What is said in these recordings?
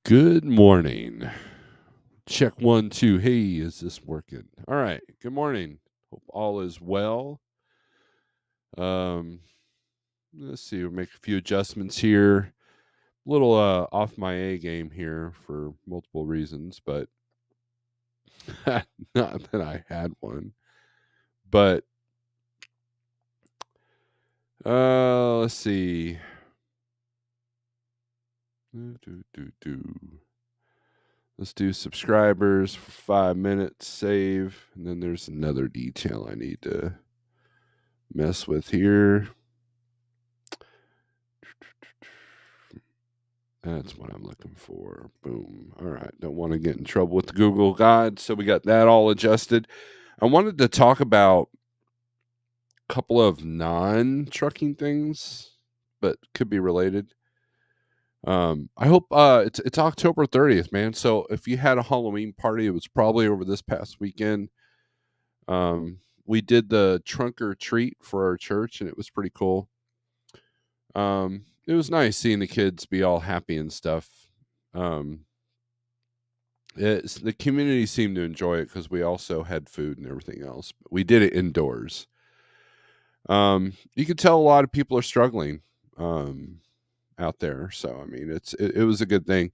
Good morning. Check 1, 2. Hey, is this working? All right. Good morning. Hope all is well. Um, let's see. We'll make a few adjustments here. A little off my A game here for multiple reasons, but not that I had one. But let's see. Let's do subscribers for 5 minutes, save, and then there's another detail I need to mess with here. That's what I'm looking for. Boom. All right. Don't want to get in trouble with the Google God. So we got that all adjusted. I wanted to talk about a couple of non-trucking things, but could be related. I hope it's October 30th, man. So if you had a Halloween party, it was probably over this past weekend. We did the trunk or treat for our church, and it was pretty cool. It was nice seeing the kids be all happy and stuff. The community seemed to enjoy it because we also had food and everything else. But we did it indoors. You could tell a lot of people are struggling out there. So I mean, it was a good thing.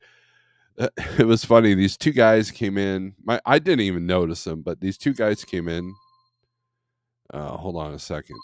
It was funny. These two guys came in. I didn't even notice them, but these two guys came in. Hold on a second.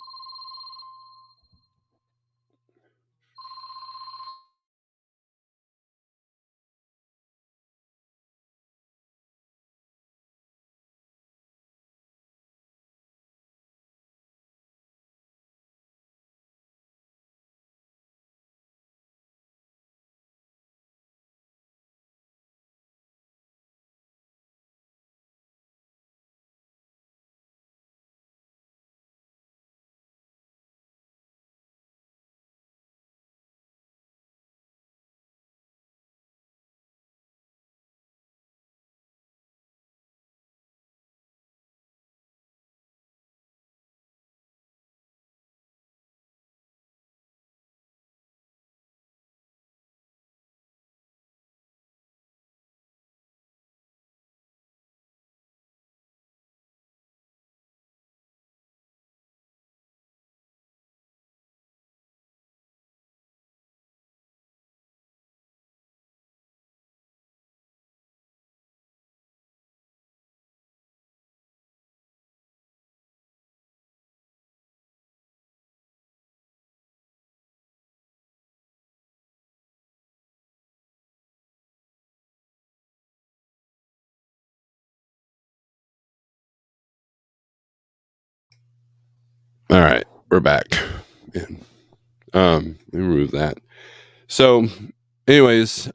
All right, we're back. Man. Let me remove that. So, anyways,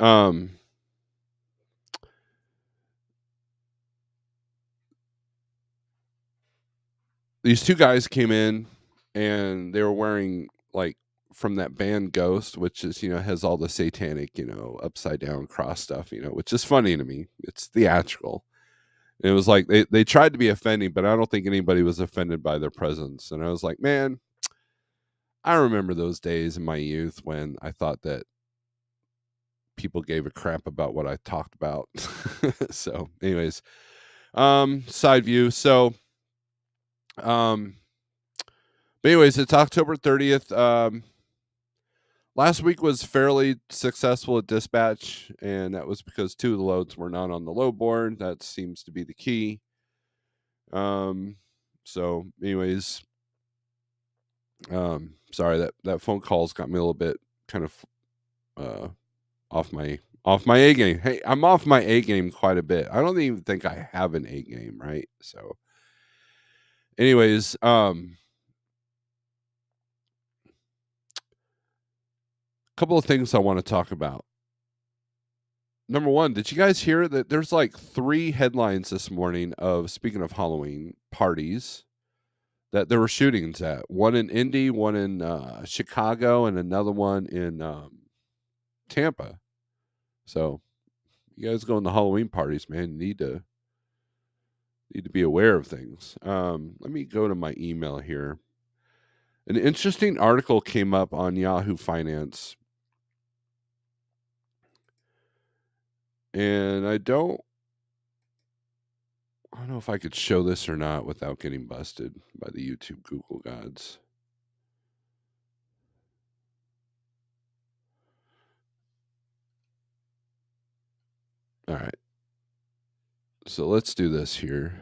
these two guys came in and they were wearing like from that band Ghost, which is has all the satanic upside down cross stuff, which is funny to me. It's theatrical. And it was like they tried to be offending, but I don't think anybody was offended by their presence. And I was like, man, I remember those days in my youth when I thought that people gave a crap about what I talked about. So, anyways, side view. So, um, but anyways, it's October 30th. Last week was fairly successful at dispatch, and that was because two of the loads were not on the load board. That seems to be the key. So anyways, sorry that phone call's got me a little bit kind of off my A game. Hey, I'm off my A game quite a bit. I don't even think I have an A game, right? So anyways, couple of things I want to talk about. Number one, did you guys hear that there's like 3 headlines this morning of, speaking of Halloween parties, that there were shootings at? One in Indy, one in Chicago, and another one in Tampa. So you guys going to Halloween parties, man, you need to be aware of things. Let me go to my email here. An interesting article came up on Yahoo Finance. And I don't know if I could show this or not without getting busted by the YouTube Google gods. All right. So let's do this here.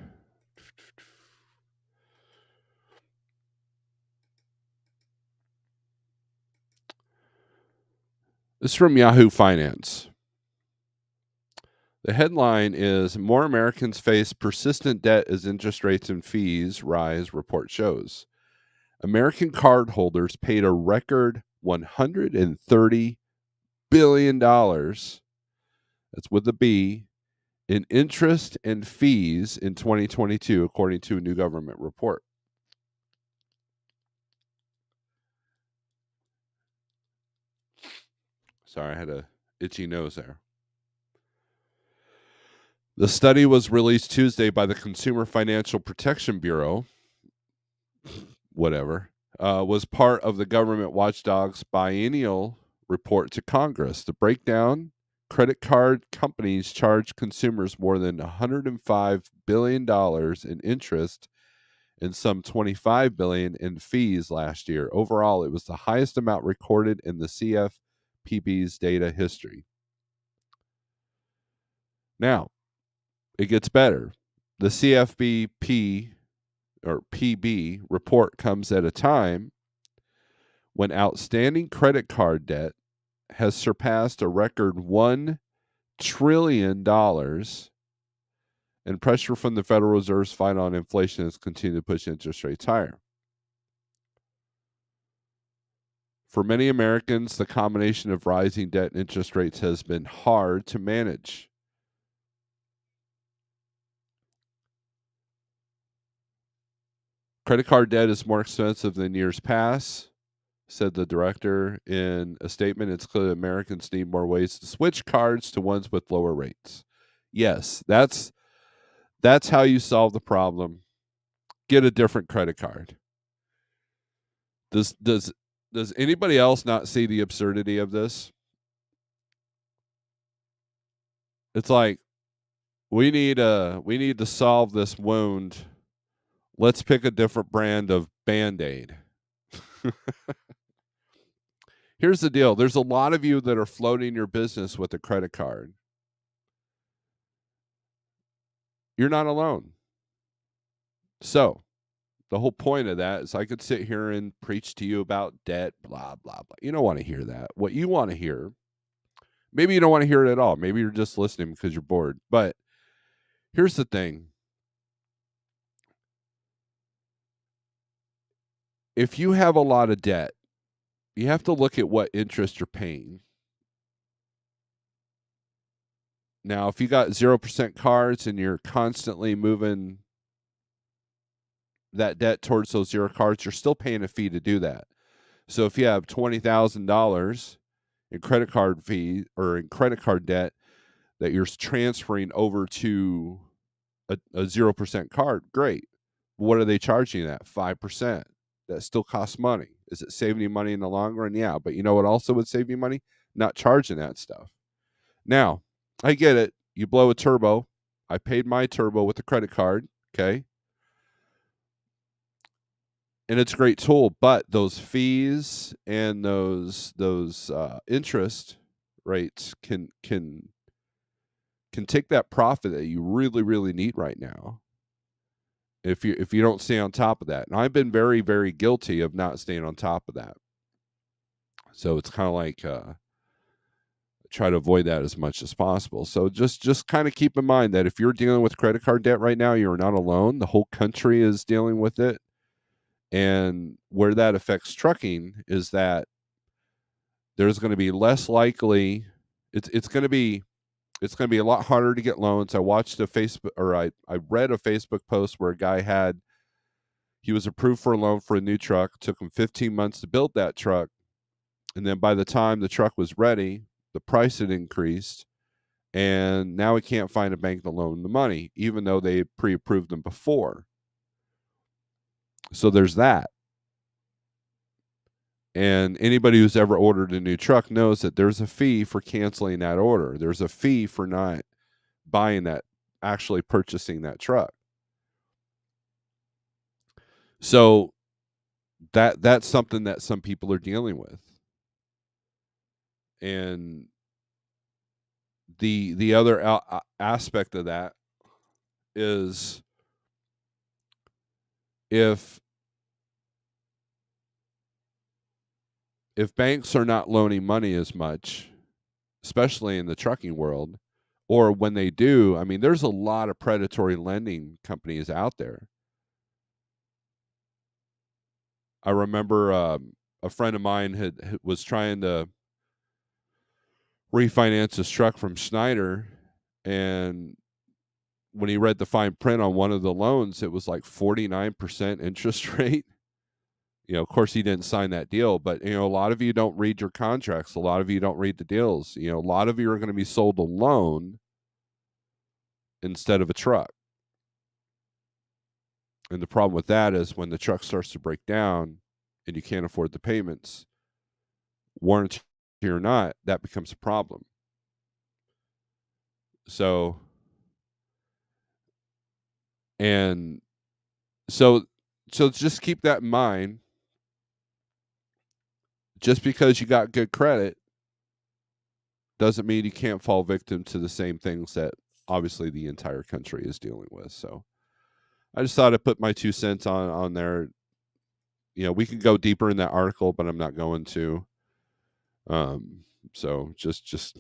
This is from Yahoo Finance. The headline is More Americans Face Persistent Debt as Interest Rates and Fees Rise, report shows. American cardholders paid a record $130 billion, that's with a B, in interest and fees in 2022, according to a new government report. Sorry, I had a itchy nose there. The study was released Tuesday by the Consumer Financial Protection Bureau, whatever, was part of the government watchdog's biennial report to Congress. The breakdown: credit card companies charged consumers more than $105 billion in interest and some $25 billion in fees last year. Overall, it was the highest amount recorded in the CFPB's data history. Now, it gets better. The CFBP or PB report comes at a time when outstanding credit card debt has surpassed a record $1 trillion, and pressure from the Federal Reserve's fight on inflation has continued to push interest rates higher. For many Americans, the combination of rising debt and interest rates has been hard to manage. Credit card debt is more expensive than years past, said the director in a statement. It's clear that Americans need more ways to switch cards to ones with lower rates. Yes, that's how you solve the problem. Get a different credit card. Does anybody else not see the absurdity of this? It's like we need to solve this wound. Let's pick a different brand of Band-Aid. Here's the deal. There's a lot of you that are floating your business with a credit card. You're not alone. So, the whole point of that is I could sit here and preach to you about debt, blah, blah, blah. You don't want to hear that. What you want to hear, maybe you don't want to hear it at all. Maybe you're just listening because you're bored. But here's the thing. If you have a lot of debt, you have to look at what interest you're paying. Now, if you got 0% cards and you're constantly moving that debt towards those zero cards, you're still paying a fee to do that. So if you have $20,000 in credit card fee or in credit card debt that you're transferring over to a 0% card, great. What are they charging you at? 5%. That still costs money. Is it saving you money in the long run? Yeah, but you know what also would save you money? Not charging that stuff. Now, I get it. You blow a turbo. I paid my turbo with a credit card, okay? And it's a great tool, but those fees and those interest rates can take that profit that you really, really need right now if you don't stay on top of that. And I've been very, very guilty of not staying on top of that. So it's kind of like try to avoid that as much as possible. So just kind of keep in mind that if you're dealing with credit card debt right now, you're not alone. The whole country is dealing with it. And where that affects trucking is that there's going to be less likely it's going to be a lot harder to get loans. I watched a Facebook, or I read a Facebook post where a guy he was approved for a loan for a new truck. It took him 15 months to build that truck. And then by the time the truck was ready, the price had increased. And now he can't find a bank to loan the money, even though they pre-approved them before. So there's that. And anybody who's ever ordered a new truck knows that there's a fee for canceling that order. There's a fee for not buying that, actually purchasing that truck. So that's something that some people are dealing with. And the other aspect of that is, if banks are not loaning money as much, especially in the trucking world, or when they do, I mean, there's a lot of predatory lending companies out there. I remember a friend of mine was trying to refinance his truck from Schneider, and when he read the fine print on one of the loans, it was like 49% interest rate. Of course, he didn't sign that deal, but a lot of you don't read your contracts. A lot of you don't read the deals. A lot of you are going to be sold a loan instead of a truck. And the problem with that is, when the truck starts to break down and you can't afford the payments, warranty or not, that becomes a problem. So, and so just keep that in mind. Just because you got good credit doesn't mean you can't fall victim to the same things that obviously the entire country is dealing with. So I just thought I'd put my 2 cents on there. We could go deeper in that article, but I'm not going to. So just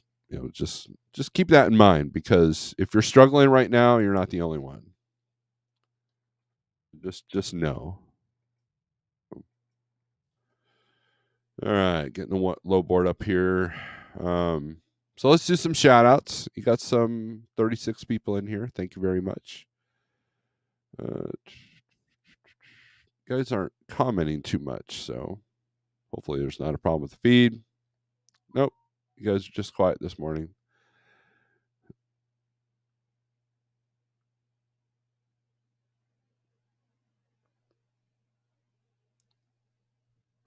keep that in mind, because if you're struggling right now, you're not the only one. Just know. All right, getting the low board up here. So let's do some shout outs. You got some 36 people in here. Thank you very much. Guys aren't commenting too much, so hopefully there's not a problem with the feed. Nope, you guys are just quiet this morning.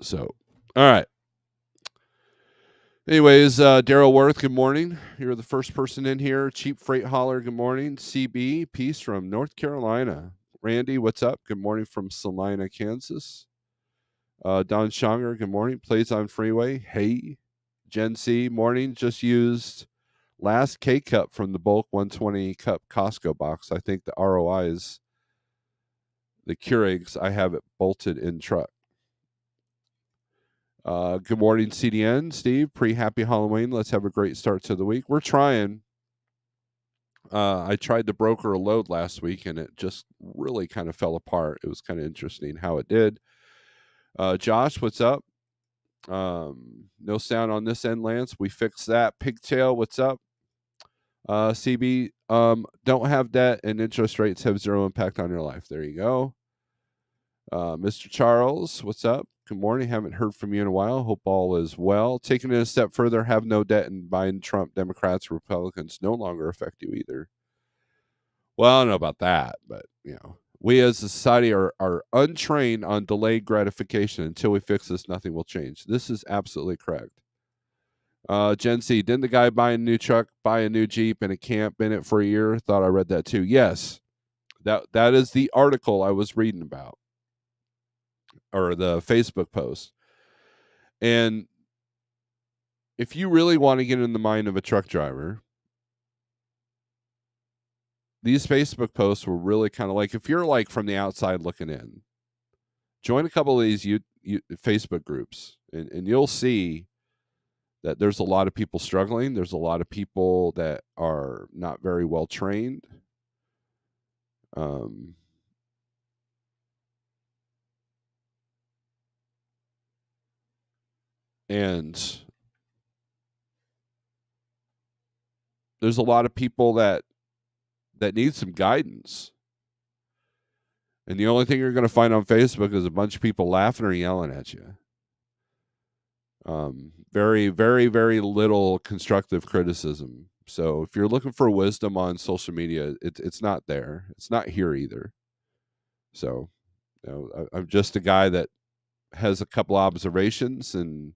So, all right. Anyways, Daryl Worth, good morning. You're the first person in here. Cheap Freight Hauler, good morning. CB, peace from North Carolina. Randy, what's up? Good morning from Salina, Kansas. Don Schonger, good morning. Plays on Freeway. Hey. Gen C, morning. Just used last K cup from the bulk 120 cup Costco box. I think the ROI is the Keurigs. I have it bolted in truck. Good morning, CDN. Steve, pre-happy Halloween. Let's have a great start to the week. We're trying. I tried to broker a load last week, and it just really kind of fell apart. It was kind of interesting how it did. Josh, what's up? No sound on this end, Lance. We fixed that. Pigtail, what's up? CB, don't have debt and interest rates have zero impact on your life. There you go. Mr. Charles, what's up? Good morning. Haven't heard from you in a while. Hope all is well. Taking it a step further, have no debt, and Biden, Trump, Democrats, Republicans no longer affect you either. Well, I don't know about that, but we as a society are untrained on delayed gratification. Until we fix this, nothing will change. This is absolutely correct. Gen C, didn't the guy buy a new truck, buy a new Jeep, and it camp in it for a year? Thought I read that too. Yes, that is the article I was reading about, or the Facebook post. And if you really want to get in the mind of a truck driver, these Facebook posts were really kind of like, if you're like from the outside looking in, join a couple of these Facebook groups, and you'll see that there's a lot of people struggling. There's a lot of people that are not very well trained. And there's a lot of people that need some guidance. And the only thing you're going to find on Facebook is a bunch of people laughing or yelling at you. Very, very, very little constructive criticism. So if you're looking for wisdom on social media, it's not there. It's not here either. So, I'm just a guy that has a couple observations, and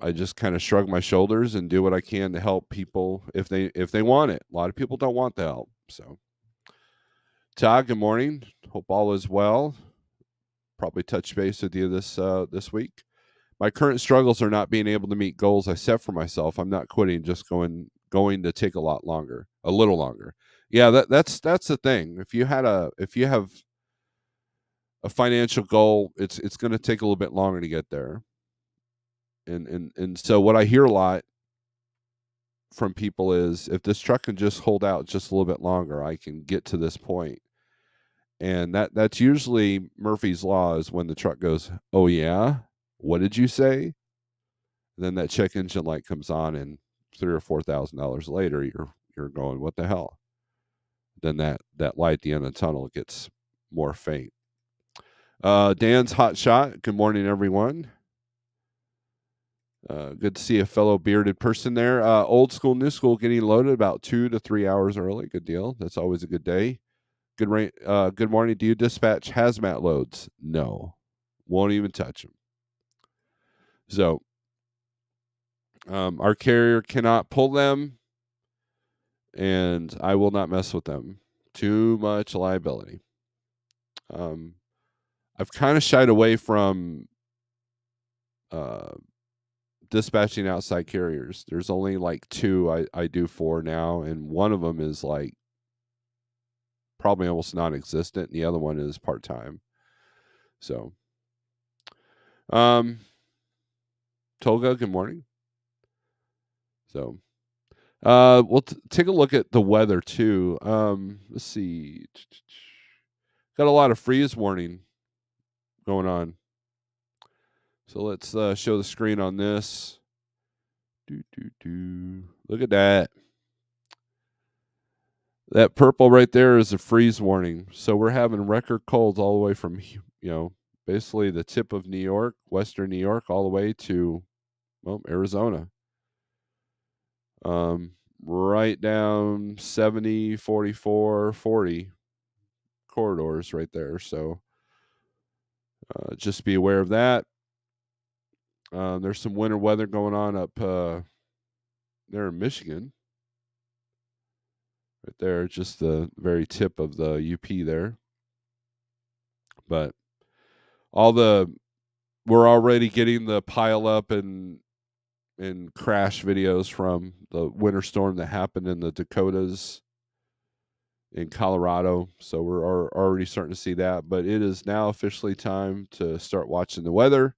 I just kind of shrug my shoulders and do what I can to help people if they want it. A lot of people don't want the help. So, Todd, good morning. Hope all is well. Probably touch base with you this week. My current struggles are not being able to meet goals I set for myself. I'm not quitting, just going to take a little longer. Yeah, that's the thing. If you have a financial goal, it's going to take a little bit longer to get there. And so what I hear a lot from people is, if this truck can just hold out just a little bit longer, I can get to this point. And that's usually Murphy's Law, is when the truck goes, "Oh yeah, what did you say?" And then that check engine light comes on, and $3,000 or $4,000 later, you're going, "What the hell?" Then that light at the end of the tunnel gets more faint. Dan's hot shot. Good morning, everyone. Good to see a fellow bearded person there. Old school, new school, getting loaded about 2 to 3 hours early. Good deal. That's always a good day. Good morning. Do you dispatch hazmat loads? No, won't even touch them. So, our carrier cannot pull them, and I will not mess with them. Too much liability. I've kind of shied away from dispatching outside carriers. There's only like 2 I do for now, and one of them is like probably almost non-existent, and the other one is part-time. So, Tolga, good morning. So, we'll take a look at the weather too. Let's see. Got a lot of freeze warning going on. So let's show the screen on this. Look at that. That purple right there is a freeze warning. So we're having record colds all the way from, basically the tip of New York, western New York, all the way to, Arizona. Right down 70, 44, 40 corridors right there. So just be aware of that. There's some winter weather going on up there in Michigan. Right there, just the very tip of the UP there. But we're already getting the pile up and crash videos from the winter storm that happened in the Dakotas, in Colorado. So we're already starting to see that. But it is now officially time to start watching the weather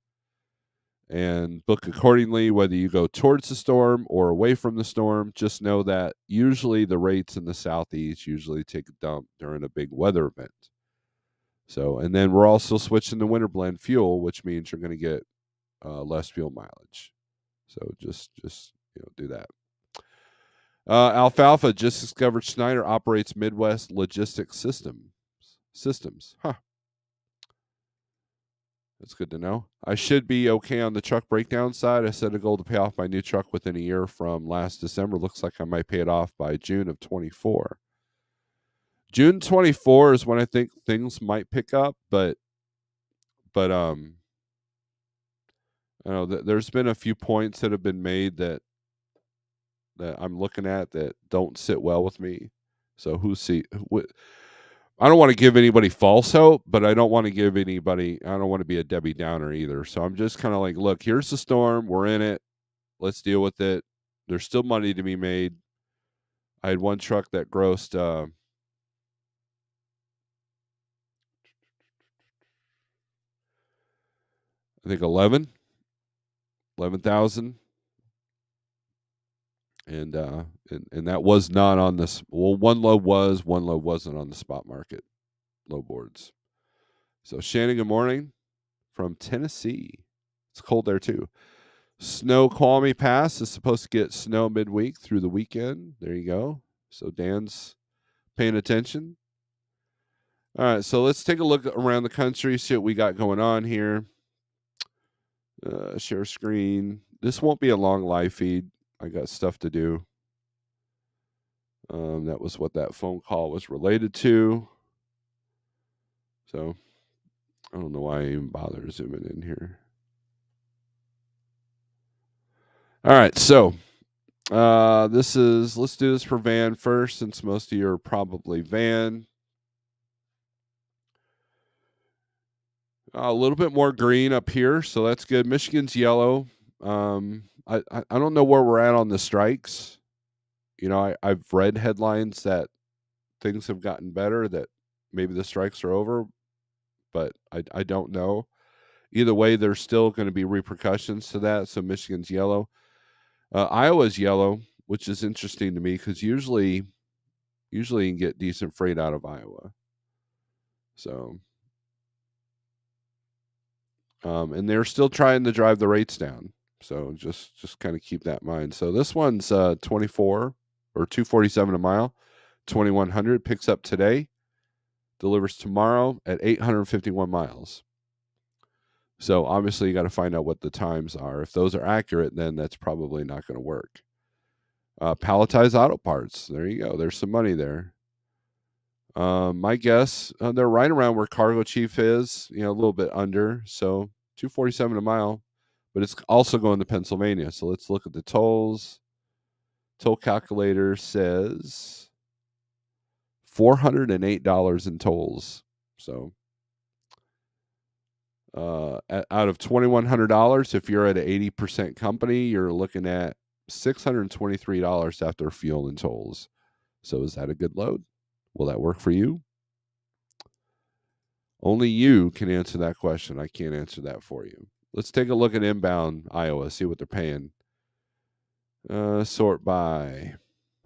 and book accordingly, whether you go towards the storm or away from the storm. Just know that usually the rates in the southeast usually take a dump during a big weather event. So, and then we're also switching to winter blend fuel, which means you're going to get less fuel mileage. So just do that. Alfalfa just discovered Schneider operates Midwest Logistics Systems. Huh. That's good to know. I should be okay on the truck breakdown side. I set a goal to pay off my new truck within a year from last December. Looks like I might pay it off by June of 24. June 24 is when I think things might pick up, but I know there's been a few points that have been made that I'm looking at that don't sit well with me. So I don't want to give anybody false hope, but I don't want to be a Debbie Downer either. So I'm just kind of like, look, here's the storm. We're in it. Let's deal with it. There's still money to be made. I had one truck that grossed, I think 11,000. And that was not on this. Well, one load wasn't on the spot market low boards. So Shannon, good morning from Tennessee. It's cold there too. Snoqualmie Pass is supposed to get snow midweek through the weekend. There you go. So Dan's paying attention. All right, so let's take a look around the country, see what we got going on here. Share screen. This won't be a long live feed. I got stuff to do. That was what that phone call was related to. So I don't know why I even bother zooming in here. All right, so let's do this for van first, since most of you are probably van. A little bit more green up here, so that's good. Michigan's yellow. I don't know where we're at on the strikes. I've read headlines that things have gotten better, that maybe the strikes are over, but I don't know. Either way, there's still going to be repercussions to that. So Michigan's yellow. Iowa's yellow, which is interesting to me because usually you can get decent freight out of Iowa. So, and they're still trying to drive the rates down. So just kind of keep that in mind. So this one's 24 or 247 a mile, 2100, picks up today, delivers tomorrow at 851 miles. So obviously you got to find out what the times are. If those are accurate, then that's probably not going to work. Palletized auto parts. There you go. There's some money there. My guess, they're right around where Cargo Chief is, a little bit under. So 247 a mile, but it's also going to Pennsylvania. So let's look at the tolls. Toll calculator says $408 in tolls. So out of $2,100, if you're at an 80% company, you're looking at $623 after fuel and tolls. So is that a good load? Will that work for you? Only you can answer that question. I can't answer that for you. Let's take a look at inbound Iowa, see what they're paying. Sort by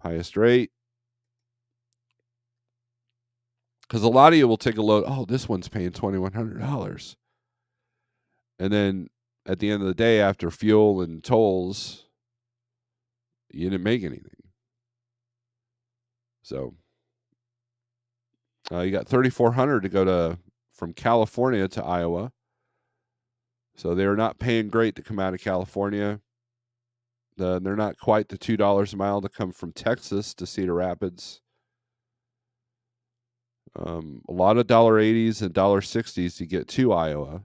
highest rate. Because a lot of you will take a load. Oh, this one's paying $2,100. And then at the end of the day, after fuel and tolls, you didn't make anything. So you got 3,400 to go from California to Iowa. So they're not paying great to come out of California. They're not quite the $2 a mile to come from Texas to Cedar Rapids. A lot of $1.80s and $1.60s to get to Iowa.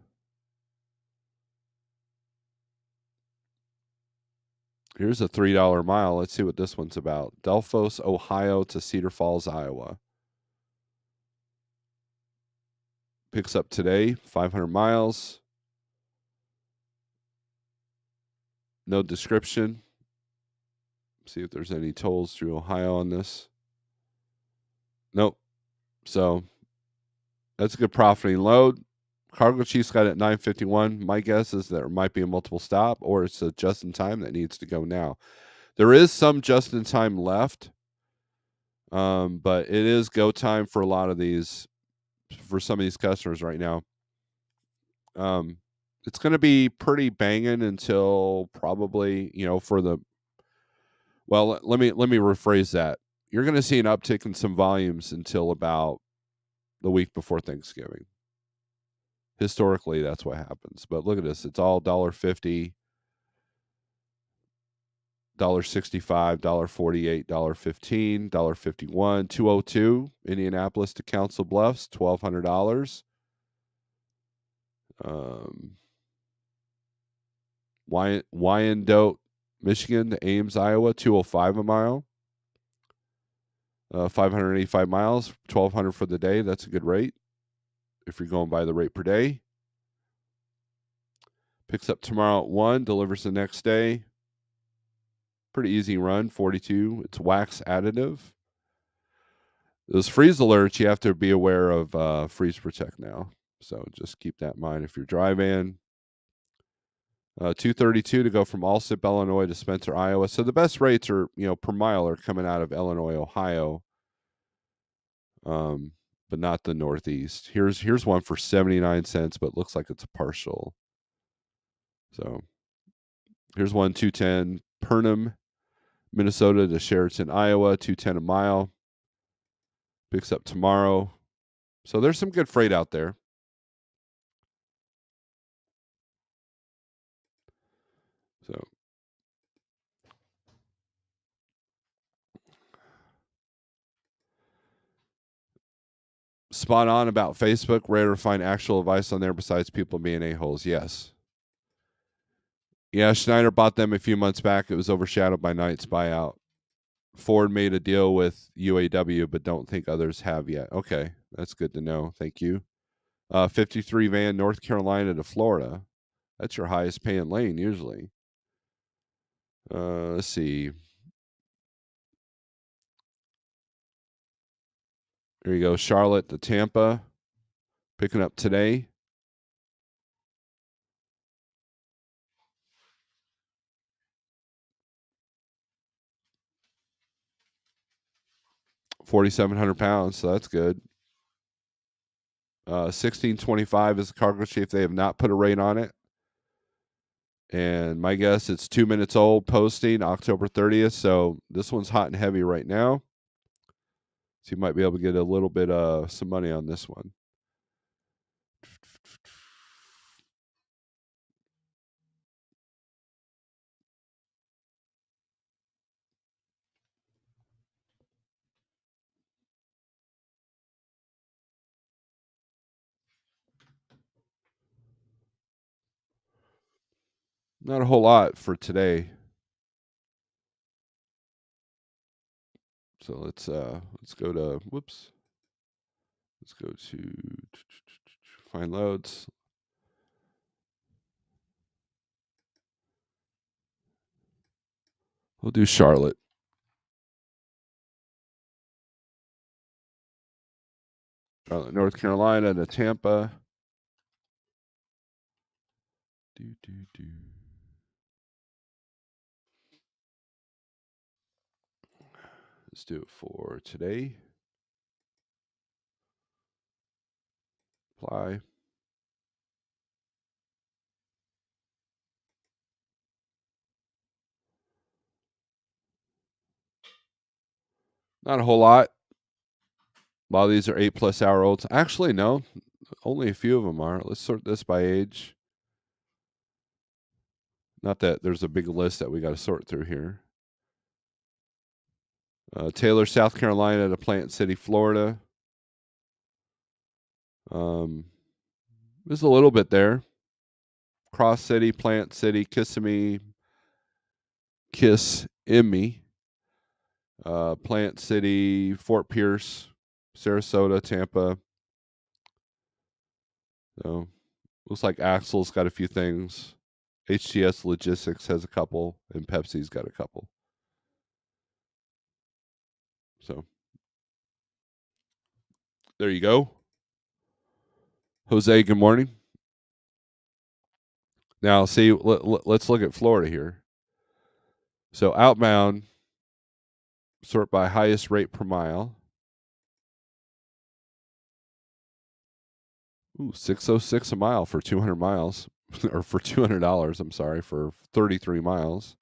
Here's a $3 mile. Let's see what this one's about. Delphos, Ohio to Cedar Falls, Iowa. Picks up today, 500 miles. No description. See if there's any tolls through Ohio on this. Nope. So that's a good profiting load. Cargo Chief's got it at 951. My guess is there might be a multiple stop, or it's a just in time that needs to go now. There is some just in time left, but it is go time for a lot of these, for some of these customers right now. It's going to be pretty banging until probably, for the, well, let me rephrase that. You're going to see an uptick in some volumes until about the week before Thanksgiving. Historically, that's what happens. But look at this. It's all $1.50, $1.65, $1.48, $1.15, $1.51, 202 Indianapolis to Council Bluffs, $1,200. Wyandotte, Michigan to Ames, Iowa, 205 a mile. 585 miles, 1,200 for the day. That's a good rate if you're going by the rate per day. Picks up tomorrow at 1, delivers the next day. Pretty easy run, 42. It's wax additive. Those freeze alerts, you have to be aware of freeze protect now. So just keep that in mind if you're driving. 232 to go from Alsip, Illinois to Spencer, Iowa. So the best rates are, per mile are coming out of Illinois, Ohio. But not the Northeast. Here's one for 79 cents, but looks like it's a partial. So here's one, 210, Perham, Minnesota to Sheraton, Iowa, 210 a mile. Picks up tomorrow. So there's some good freight out there. So Spot on about Facebook. Rare to find actual advice on there besides people being a-holes. Yes. Yeah, Schneider bought them a few months back. It was overshadowed by Knight's buyout. Ford made a deal with UAW, but don't think others have yet. Okay, that's good to know. Thank you. 53 van, North Carolina to Florida. That's your highest paying lane usually. Let's see. There you go. Charlotte to Tampa. Picking up today. £4,700, so that's good. 1625 is the cargo chief. They have not put a rate on it. And my guess it's 2 minutes old, posting October 30th. So this one's hot and heavy right now. So you might be able to get a little bit some money on this one. Not a whole lot for today. So let's go to whoops. Let's go to find loads. We'll do Charlotte. Charlotte, North Carolina to Tampa. Let's do it for today. Apply. Not a whole lot. A lot of these are 8+ hour olds. Actually, no. Only a few of them are. Let's sort this by age. Not that there's a big list that we got to sort through here. Taylor, South Carolina to Plant City, Florida. There's a little bit there. Cross City, Plant City, Kissimmee, Plant City, Fort Pierce, Sarasota, Tampa. So looks like Axel's got a few things. HTS Logistics has a couple, and Pepsi's got a couple. So there you go. Jose, good morning. Now, see, let's look at Florida here. So outbound, sort by highest rate per mile. Ooh, 606 a mile for 200 miles, or for $200. I'm sorry, for 33 miles.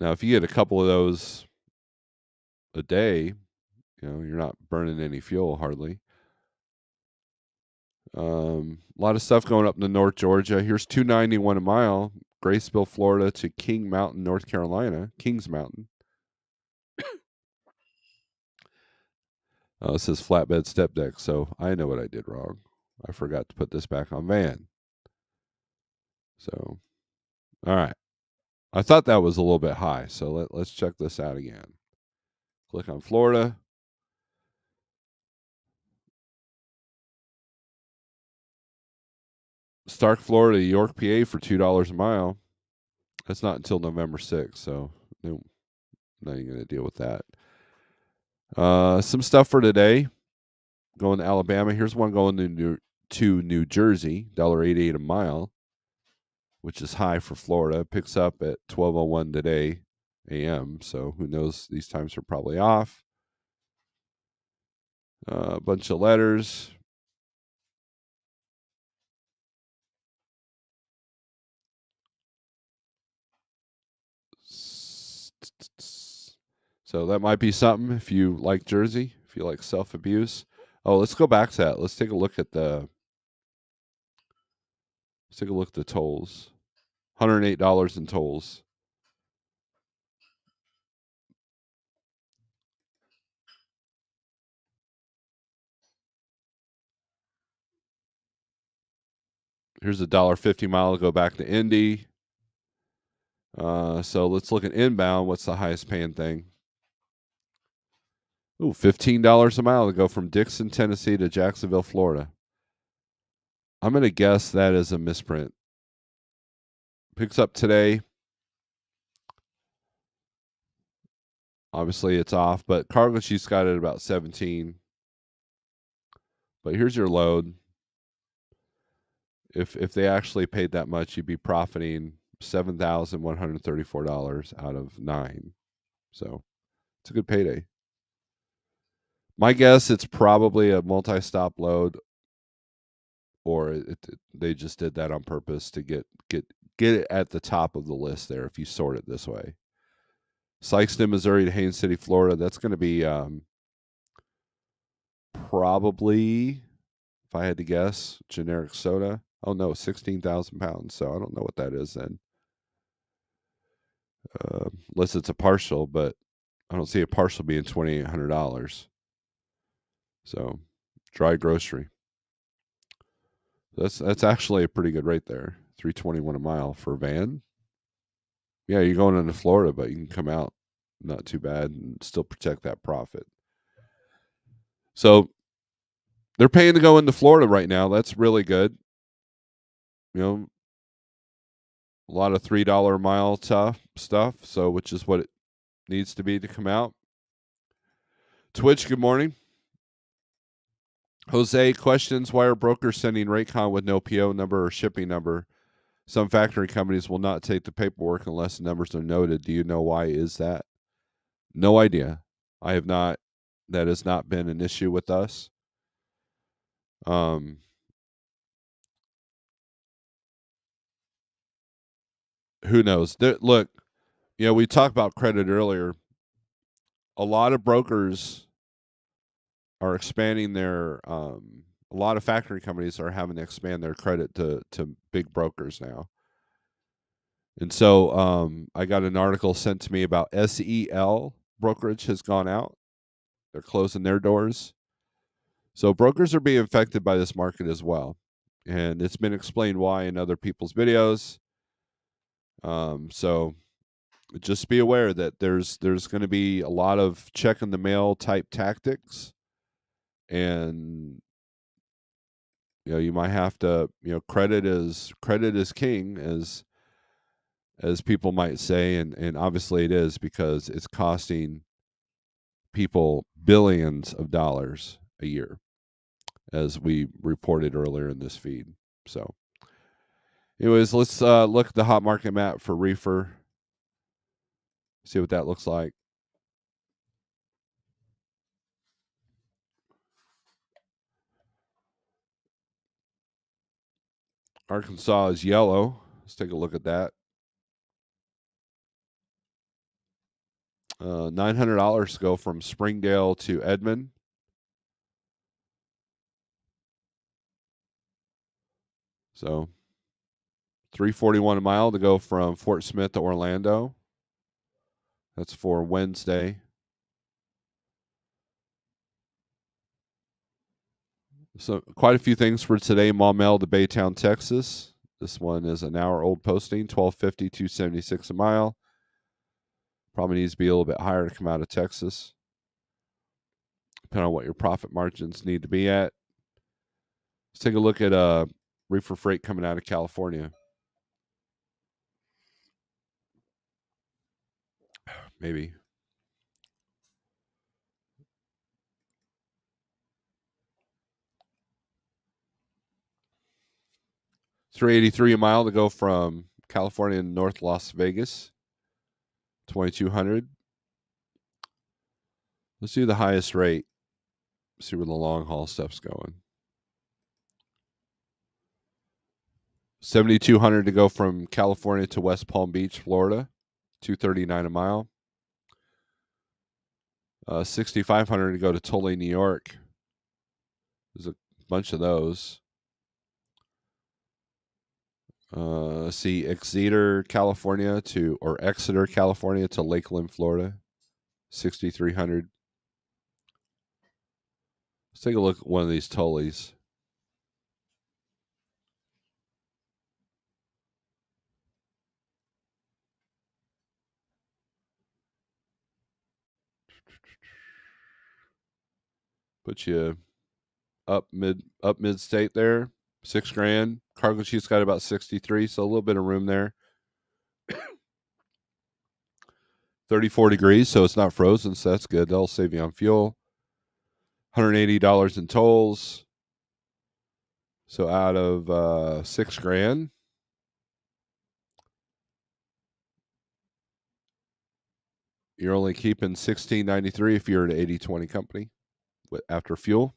Now, if you get a couple of those a day, you're not burning any fuel hardly. A lot of stuff going up into North Georgia. Here's 291 a mile, Graceville, Florida to King Mountain, North Carolina. Kings Mountain. It says flatbed step deck, so I know what I did wrong. I forgot to put this back on van. So, all right. I thought that was a little bit high, so let's check this out again. Click on Florida. Stark, Florida, York, PA for $2 a mile. That's not until November 6th, so no, not even going to deal with that. Some stuff for today. Going to Alabama. Here's one going to New Jersey, $1.88 a mile, which is high for Florida. Picks up at 12:01 today a.m., so who knows? These times are probably off. A bunch of letters. So that might be something if you like Jersey, if you like self-abuse. Oh, let's go back to that. Let's take a look at the tolls. $108 in tolls. Here's $1.50 mile to go back to Indy. So let's look at inbound. What's the highest paying thing? Ooh, $15 a mile to go from Dixon, Tennessee to Jacksonville, Florida. I'm going to guess that is a misprint. Picks up today. Obviously, it's off, but cargo sheet's got it about 17. But here's your load. If they actually paid that much, you'd be profiting $7,134 out of 9. So it's a good payday. My guess, it's probably a multi-stop load, or they just did that on purpose to get it at the top of the list there. If you sort it this way, Sykeston, Missouri to Haines City, Florida. That's going to be probably, if I had to guess, generic soda. Oh no, 16,000 pounds. So I don't know what that is then, unless it's a partial. But I don't see a partial being $2,800. So dry grocery. That's actually a pretty good rate there. $321 a mile for a van. Yeah, you're going into Florida, but you can come out not too bad and still protect that profit. So they're paying to go into Florida right now. That's really good. You know, a lot of $3 a mile tough stuff. So which is what it needs to be to come out. Twitch, good morning. Jose questions, why are brokers sending Raycon with no PO number or shipping number? Some factory companies will not take the paperwork unless the numbers are noted. Do you know why is that? No idea. I have not. That has not been an issue with us. Who knows? Look, we talked about credit earlier. A lot of brokers are expanding their. A lot of factory companies are having to expand their credit to big brokers now. And so I got an article sent to me about SEL brokerage has gone out. They're closing their doors. So brokers are being affected by this market as well. And it's been explained why in other people's videos. So just be aware that there's going to be a lot of check in the mail type tactics. And you might have to, credit is king, as people might say, and obviously it is, because it's costing people billions of dollars a year, as we reported earlier in this feed. So anyways, let's look at the hot market map for reefer, see what that looks like. Arkansas is yellow. Let's take a look at that. $900 to go from Springdale to Edmond. So $341 a mile to go from Fort Smith to Orlando. That's for Wednesday. So quite a few things for today. Maumelle to Baytown, Texas. This one is an hour old posting, $12.50, $2.76 a mile. Probably needs to be a little bit higher to come out of Texas, depending on what your profit margins need to be at. Let's take a look at reefer freight coming out of California. Maybe. $383 a mile to go from California to North Las Vegas. $2,200. Let's do the highest rate. See where the long haul stuff's going. $7,200 to go from California to West Palm Beach, Florida. $239 a mile. $6,500 to go to Tully, New York. There's a bunch of those. See Exeter, California or Exeter, California to Lakeland, Florida. $6,300. Let's take a look at one of these Tullys. Put you up mid state there. $6,000. Cargo sheet's got about 63, so a little bit of room there. 34 degrees, so it's not frozen, so that's good. That'll save you on fuel. $180 in tolls. So out of $6,000, you're only keeping $1,693 if you're an 80/20 company after fuel.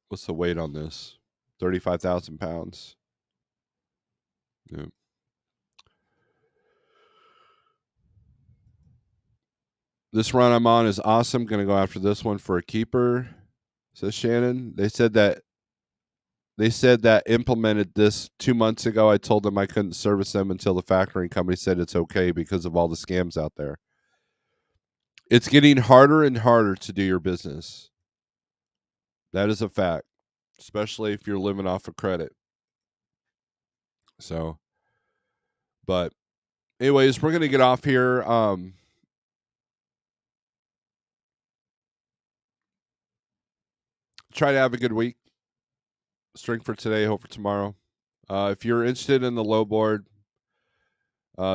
What's the weight on this? 35,000 pounds. Yeah. This run I'm on is awesome. Going to go after this one for a keeper, says Shannon. They said that implemented this 2 months ago. I told them I couldn't service them until the factoring company said it's okay because of all the scams out there. It's getting harder and harder to do your business. That is a fact, especially if you're living off of credit. So, but anyways, we're going to get off here. Try to have a good week. Strength for today, hope for tomorrow. If you're interested in the low board,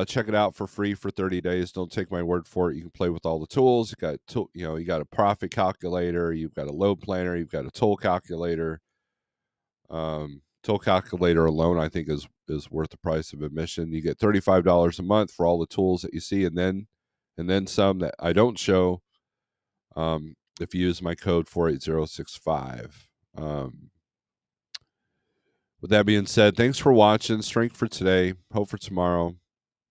check it out for free for 30 days. Don't take my word for it. You can play with all the tools. You got a profit calculator. You've got a load planner. You've got a tool calculator. Tool calculator alone, I think, is worth the price of admission. You get $35 a month for all the tools that you see, and then some that I don't show. If you use my code 48065. With that being said, thanks for watching. Strength for today, hope for tomorrow.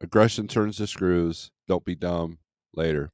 Aggression turns to screws. Don't be dumb. Later.